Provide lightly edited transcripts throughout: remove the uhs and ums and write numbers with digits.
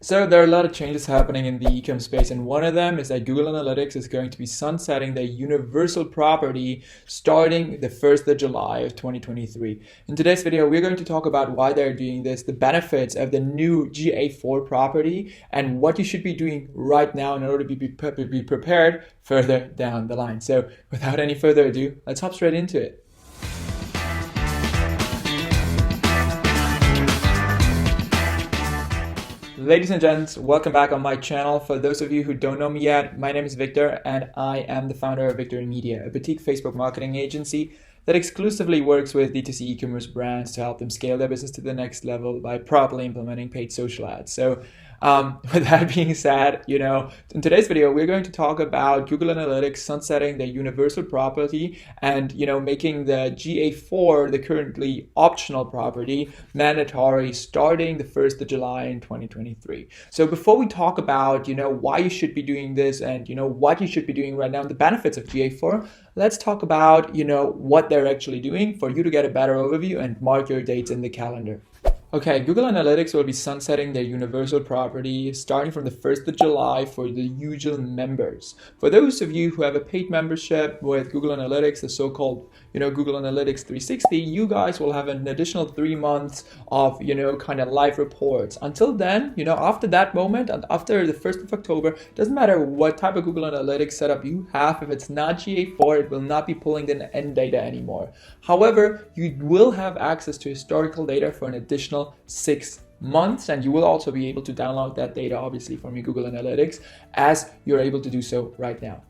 So there are a lot of changes happening in the eCom space, and one of them is that Google Analytics is going to be sunsetting their universal property starting the 1st of July of 2023. In today's video, we're going to talk about why they're doing this, the benefits of the new GA4 property, and what you should be doing right now in order to be prepared further down the line. So without any further ado, let's hop straight into it. Ladies and gents, welcome back on my channel. For those of you who don't know me yet, my name is Victor and I am the founder of Victory Media, a boutique Facebook marketing agency that exclusively works with D2C e-commerce brands to help them scale their business to the next level by properly implementing paid social ads. So with that being said, in today's video, we're going to talk about Google Analytics sunsetting their universal property and, making the GA4, the currently optional property, mandatory starting the 1st of July in 2023. So before we talk about, why you should be doing this and, what you should be doing right now and the benefits of GA4, let's talk about, what they're actually doing for you to get a better overview and mark your dates in the calendar. Okay, Google Analytics will be sunsetting their universal property starting from the 1st of July for the usual members. For those of you who have a paid membership with Google Analytics, the so-called, Google Analytics 360, you guys will have an additional 3 months of, kind of live reports. Until then, after that moment and after the 1st of October, doesn't matter what type of Google Analytics setup you have, if it's not GA4, it will not be pulling the end data anymore. However, you will have access to historical data for an additional 6 months, and you will also be able to download that data obviously from your Google Analytics as you're able to do so right now.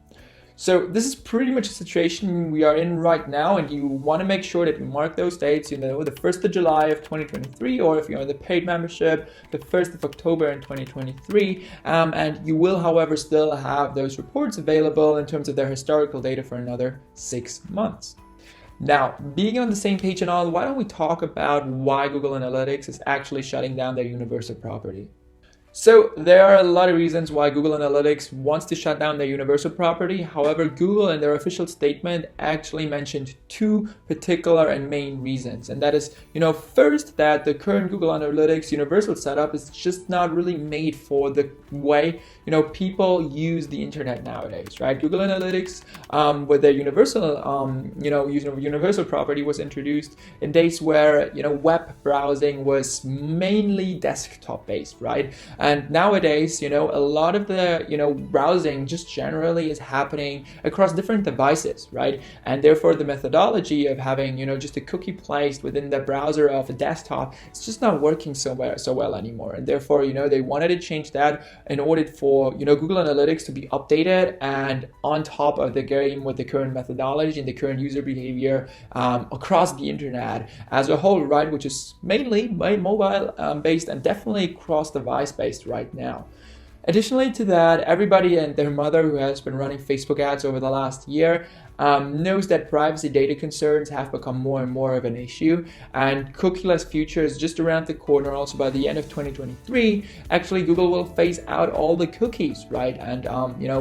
So this is pretty much the situation we are in right now, and you want to make sure that you mark those dates, the 1st of July of 2023, or if you're in the paid membership, the 1st of October in 2023, and you will, however, still have those reports available in terms of their historical data for another 6 months. Now, being on the same page and all, why don't we talk about why Google Analytics is actually shutting down their universal property? So there are a lot of reasons why Google Analytics wants to shut down their universal property. However, Google in their official statement actually mentioned 2 particular and main reasons. And that is, first, that the current Google Analytics universal setup is just not really made for the way, people use the internet nowadays, right? Google Analytics with their universal property was introduced in days where, web browsing was mainly desktop based, right? And nowadays, a lot of the, browsing just generally is happening across different devices, right? And therefore the methodology of having, just a cookie placed within the browser of a desktop, it's just not working so well anymore. And therefore, they wanted to change that in order for, Google Analytics to be updated and on top of the game with the current methodology and the current user behavior across the internet as a whole, right? Which is mainly mobile based and definitely cross-device based right now. Additionally to that, everybody and their mother who has been running Facebook ads over the last year knows that privacy data concerns have become more and more of an issue, and cookieless future is just around the corner. Also by the end of 2023, actually Google will phase out all the cookies, right? And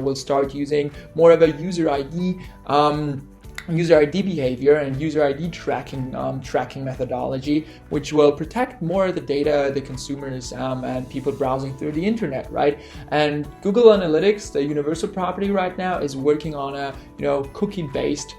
we'll start using more of a user ID behavior and user ID tracking methodology, which will protect more of the data, the consumers and people browsing through the internet, right? And Google Analytics, the universal property right now, is working on a cookie-based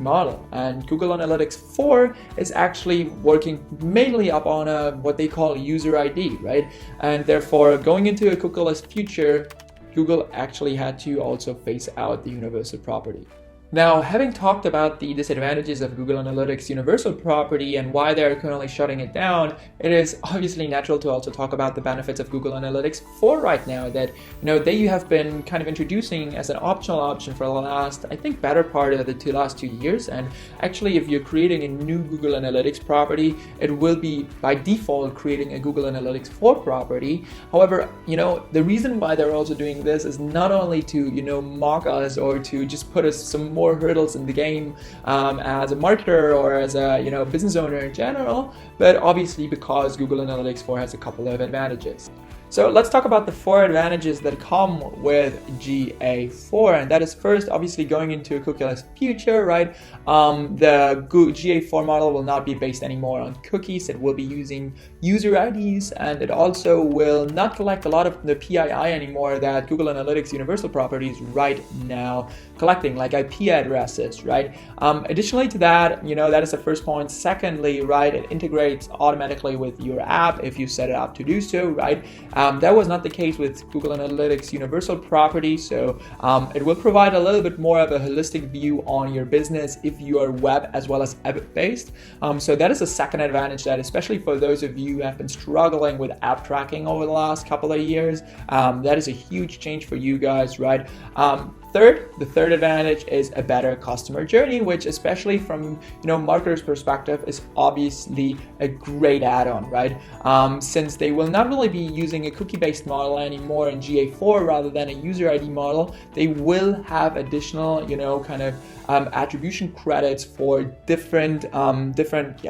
model, and Google Analytics 4 is actually working mainly up on what they call user ID, right? And therefore, going into a cookieless future, Google actually had to also phase out the universal property. Now, having talked about the disadvantages of Google Analytics universal property and why they're currently shutting it down, it is obviously natural to also talk about the benefits of Google Analytics 4 right now that, they have been kind of introducing as an optional option for the last, I think, better part of the last 2 years. And actually, if you're creating a new Google Analytics property, it will be by default creating a Google Analytics 4 property. However, the reason why they're also doing this is not only to, mock us or to just put us some more hurdles in the game as a marketer or as a business owner in general, but obviously because Google Analytics 4 has a couple of advantages. So let's talk about the 4 advantages that come with GA4, and that is first, obviously going into a cookieless future, right? The GA4 model will not be based anymore on cookies. It will be using user IDs, and it also will not collect a lot of the PII anymore that Google Analytics Universal Property is right now collecting, like IP addresses, right? Additionally to that, that is the first point. Secondly, right, it integrates automatically with your app if you set it up to do so, right? That was not the case with Google Analytics Universal Property, so it will provide a little bit more of a holistic view on your business if you are web as well as app-based. So that is a second advantage, that especially for those of you who have been struggling with app tracking over the last couple of years, that is a huge change for you guys, right? The third advantage is a better customer journey, which especially from marketers' perspective is obviously a great add-on, right? Since they will not really be using a cookie-based model anymore in GA4 rather than a user ID model, they will have additional attribution credits for different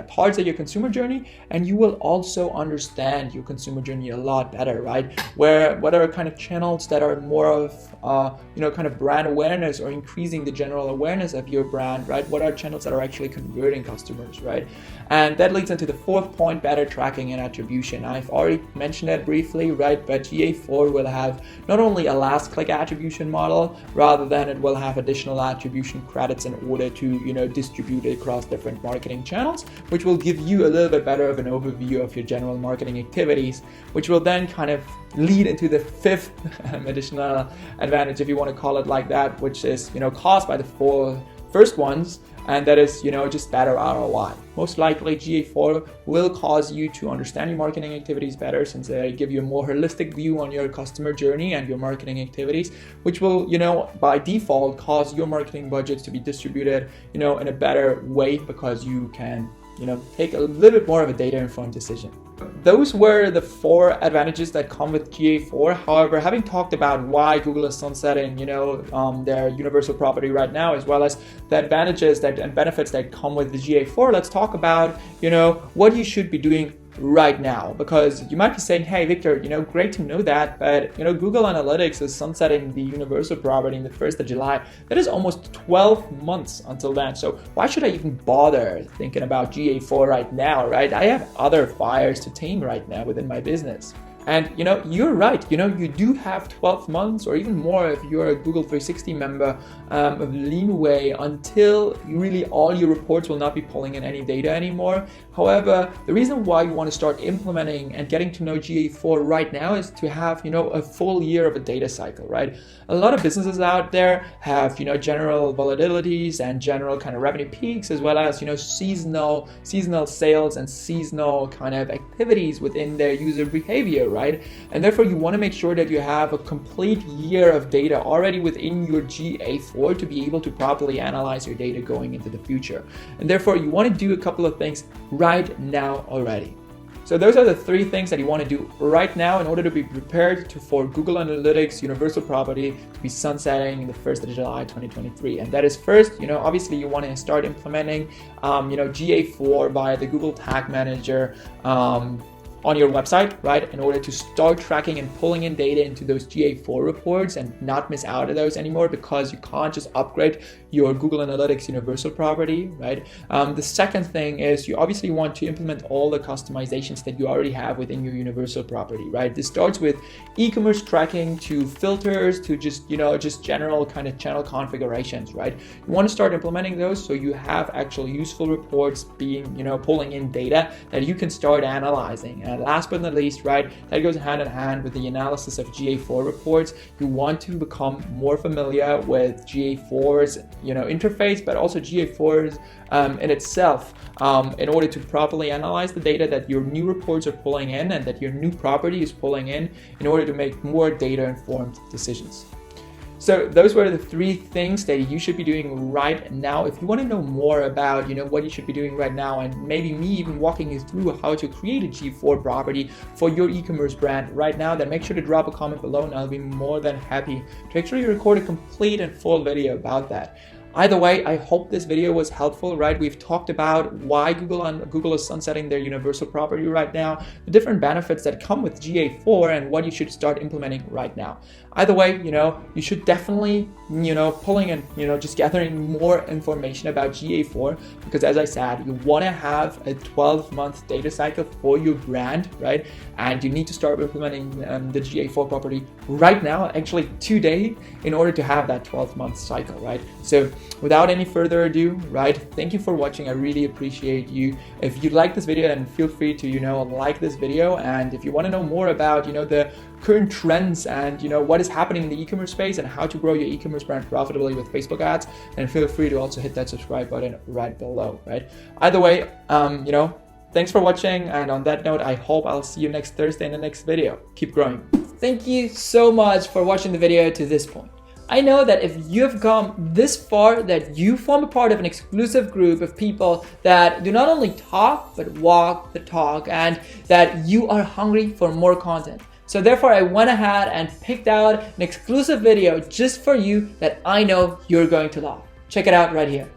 parts of your consumer journey, and you will also understand your consumer journey a lot better, right? What are kind of channels that are more of brand awareness or increasing the general awareness of your brand, right? What are channels that are actually converting customers, right? And that leads into the fourth point, better tracking and attribution. I've already mentioned that briefly, right? But GA4 will have not only a last click attribution model, rather than it will have additional attribution credits in order to distribute it across different marketing channels, which will give you a little bit better of an overview of your general marketing activities, which will then kind of lead into the fifth additional advantage, if you want to call it like that, which is caused by the 4 first ones, and that is just better ROI. Most likely GA4 will cause you to understand your marketing activities better, since they give you a more holistic view on your customer journey and your marketing activities, which will by default cause your marketing budgets to be distributed in a better way, because you can take a little bit more of a data-informed decision. Those were the 4 advantages that come with GA4. However, having talked about why Google is sunsetting, their universal property right now, as well as the advantages and benefits that come with the GA4, let's talk about, what you should be doing right now. Because you might be saying, hey Victor, great to know that, but Google Analytics is sunsetting the universal property in the 1st of July. That is almost 12 months until then. So why should I even bother thinking about GA4 right now, right? I have other fires to tame right now within my business. And you're right, you do have 12 months or even more if you're a Google 360 member of leeway until really all your reports will not be pulling in any data anymore. However, the reason why you want to start implementing and getting to know GA4 right now is to have a full year of a data cycle, right? A lot of businesses out there have general volatilities and general kind of revenue peaks, as well as seasonal sales and seasonal kind of activities within their user behavior, right? And therefore you want to make sure that you have a complete year of data already within your GA4 to be able to properly analyze your data going into the future. And therefore you want to do a couple of things right now already. So those are the 3 things that you want to do right now in order to be prepared for Google Analytics Universal Property to be sunsetting the 1st of July 2023. And that is first, obviously you want to start implementing, GA4 via the Google Tag Manager on your website, right, in order to start tracking and pulling in data into those GA4 reports and not miss out on those anymore, because you can't just upgrade your Google Analytics Universal Property, right? The second thing is you obviously want to implement all the customizations that you already have within your Universal Property, right? This starts with e-commerce tracking to filters to just general kind of channel configurations, right? You want to start implementing those so you have actual useful reports being, pulling in data that you can start analyzing. And last but not least, right, that goes hand in hand with the analysis of GA4 reports. You want to become more familiar with GA4's interface, but also GA4's in itself, in order to properly analyze the data that your new reports are pulling in and that your new property is pulling in order to make more data-informed decisions. So those were the 3 things that you should be doing right now. If you want to know more about, what you should be doing right now, and maybe me even walking you through how to create a G4 property for your e-commerce brand right now, then make sure to drop a comment below and I'll be more than happy to actually record a complete and full video about that. Either way, I hope this video was helpful, right? We've talked about why Google is sunsetting their universal property right now, the different benefits that come with GA4, and what you should start implementing right now. Either way, you should definitely, pulling and, just gathering more information about GA4, because as I said, you want to have a 12-month data cycle for your brand, right? And you need to start implementing the GA4 property right now, actually today, in order to have that 12-month cycle, right? So without any further ado, right, thank you for watching. I really appreciate you. If you like this video, then feel free to, like this video. And if you want to know more about, the current trends and, what is happening in the e-commerce space and how to grow your e-commerce brand profitably with Facebook ads, then feel free to also hit that subscribe button right below, right? Either way, thanks for watching. And on that note, I hope I'll see you next Thursday in the next video. Keep growing. Thank you so much for watching the video to this point. I know that if you have come this far, that you form a part of an exclusive group of people that do not only talk, but walk the talk, and that you are hungry for more content. So therefore, I went ahead and picked out an exclusive video just for you that I know you're going to love. Check it out right here.